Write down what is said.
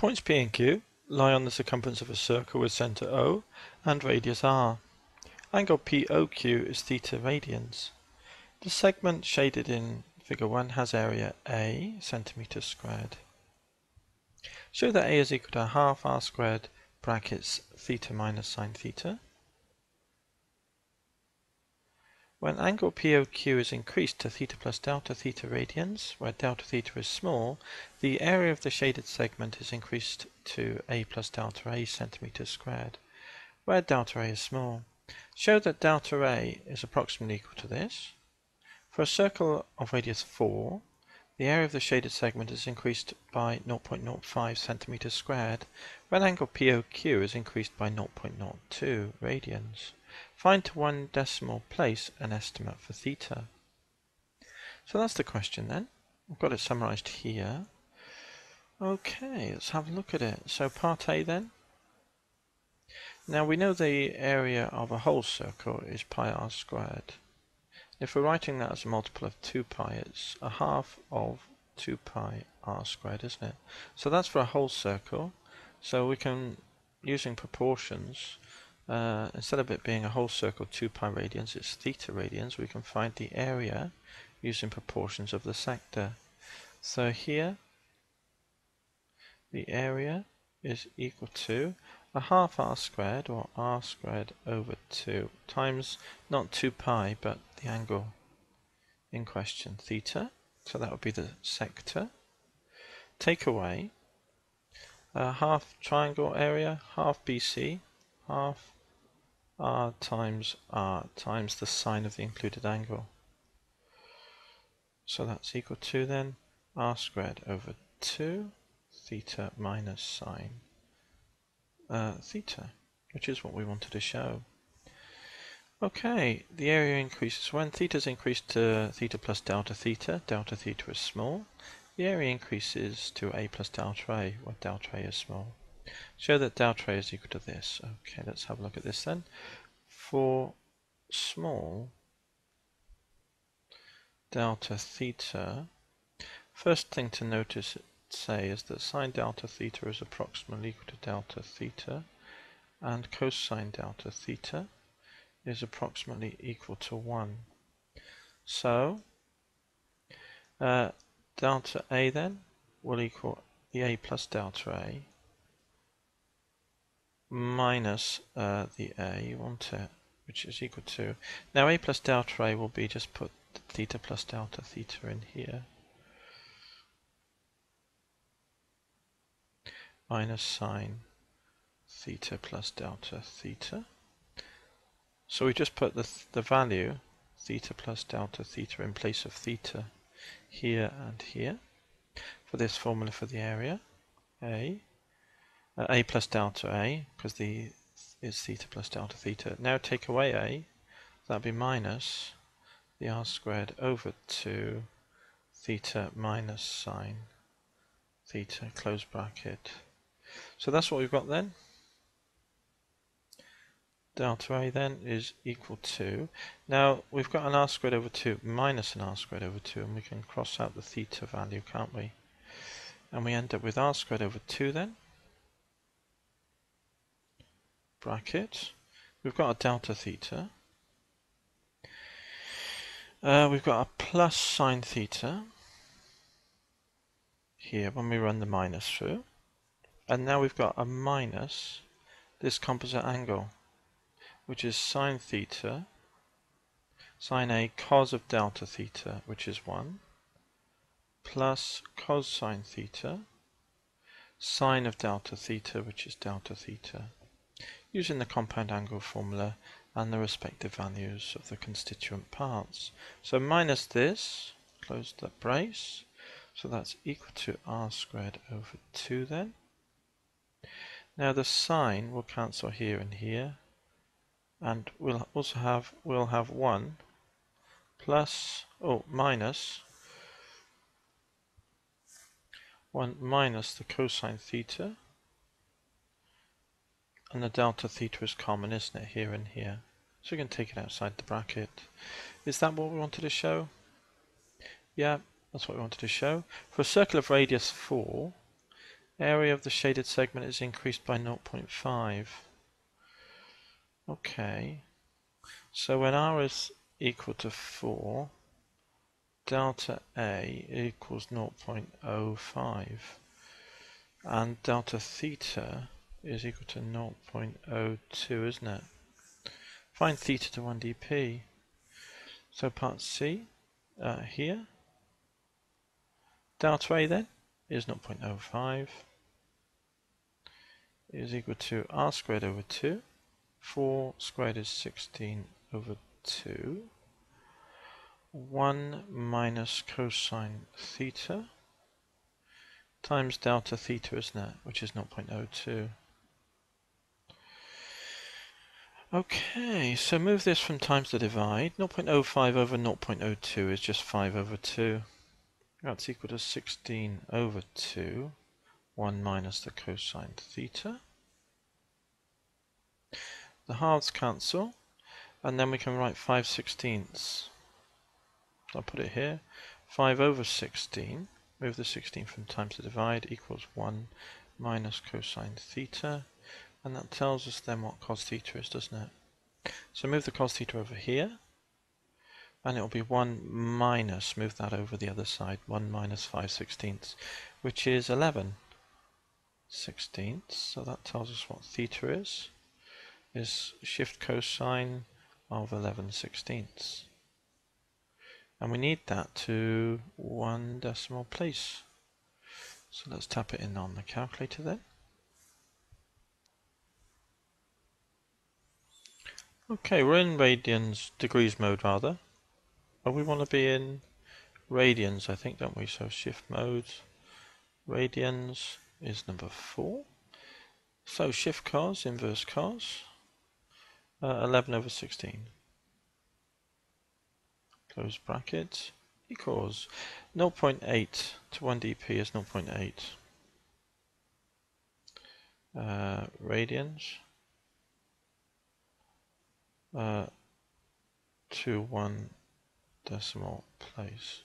Points P and Q lie on the circumference of a circle with centre O and radius R. Angle POQ is theta radians. The segment shaded in figure 1 has area A, centimetres squared. Show that A is equal to half R squared brackets theta minus sine theta. When angle POQ is increased to theta plus delta theta radians, where delta theta is small, the area of the shaded segment is increased to A plus delta A centimetres squared, where delta A is small. Show that delta A is approximately equal to this. For a circle of radius 4, the area of the shaded segment is increased by 0.05 centimeters squared, when angle POQ is increased by 0.02 radians. Find to one decimal place an estimate for theta. So that's the question then. I've got it summarized here. Okay, let's have a look at it. So part A then. Now we know the area of a whole circle is pi r squared. If we're writing that as a multiple of 2 pi, it's a half of 2 pi r squared, isn't it? So that's for a whole circle. So we can, using proportions, instead of it being a whole circle 2 pi radians, it's theta radians. We can find the area using proportions of the sector. So here, the area is equal to a half r squared, or r squared over 2, times not 2 pi, but the angle in question, theta. So that would be the sector. Take away half triangle area, half BC, half r times the sine of the included angle. So that's equal to then r squared over 2 theta minus sine theta, which is what we wanted to show. Okay, the area increases when theta is increased to theta plus delta theta is small. The area increases to A plus delta A, where delta A is small. Show that delta A is equal to this. Okay, let's have a look at this then. For small delta theta, first thing to notice is that sine delta theta is approximately equal to delta theta, and cosine delta theta is approximately equal to 1. So delta A then will equal the A plus delta A minus the A, won't it? Which is equal to, now A plus delta A will be, just put theta plus delta theta in here, minus sine theta plus delta theta. So we just put the value theta plus delta theta in place of theta here and here for this formula for the area A plus delta A, because is theta plus delta theta. Now take away A, that'd be minus the r squared over 2 theta minus sine theta, close bracket. So that's what we've got then. Delta A then is equal to, now we've got an r squared over 2 minus an r squared over 2, and we can cross out the theta value, can't we? And we end up with r squared over 2 then, bracket. We've got a delta theta. We've got a plus sine theta here when we run the minus through. And now we've got a minus this composite angle, which is sine theta, sine A cos of delta theta, which is 1, plus cosine theta, sine of delta theta, which is delta theta, using the compound angle formula and the respective values of the constituent parts. So minus this, close the brace, so that's equal to r squared over 2 then. Now the sine will cancel here and here, and we'll have 1 plus, minus 1 minus the cosine theta, and the delta theta is common, isn't it, here and here, so we can take it outside the bracket. Is that what we wanted to show? Yeah, that's what we wanted to show. For a circle of radius 4, Area of the shaded segment is increased by 0.5. Okay, so when r is equal to 4, delta A equals 0.05, and delta theta is equal to 0.02, isn't it? Find theta to 1dp. So part C, here, delta A then is 0.05, is equal to r squared over 2. 4 squared is 16 over 2. 1 minus cosine theta times delta theta, isn't it? Which is 0.02. Okay, so move this from times to divide. 0.05 over 0.02 is just 5 over 2. That's equal to 16 over 2. 1 minus the cosine theta. The halves cancel, and then we can write 5/16. I'll put it here. 5 over 16, move the 16 from times to divide, equals 1 minus cosine theta. And that tells us then what cos theta is, doesn't it? So move the cos theta over here, and it will be 1 minus, move that over the other side, 1 minus 5/16, which is 11/16. So that tells us what theta is shift cosine of 11/16. And we need that to 1 decimal place. So let's tap it in on the calculator then. Okay, we're in radians, degrees mode rather. Oh, we want to be in radians, I think, don't we? So shift modes, radians is number 4. So shift cos, inverse cos, 11 over 16. Close bracket, equals 0.8 to 1dp is 0.8 radians to 1 decimal place.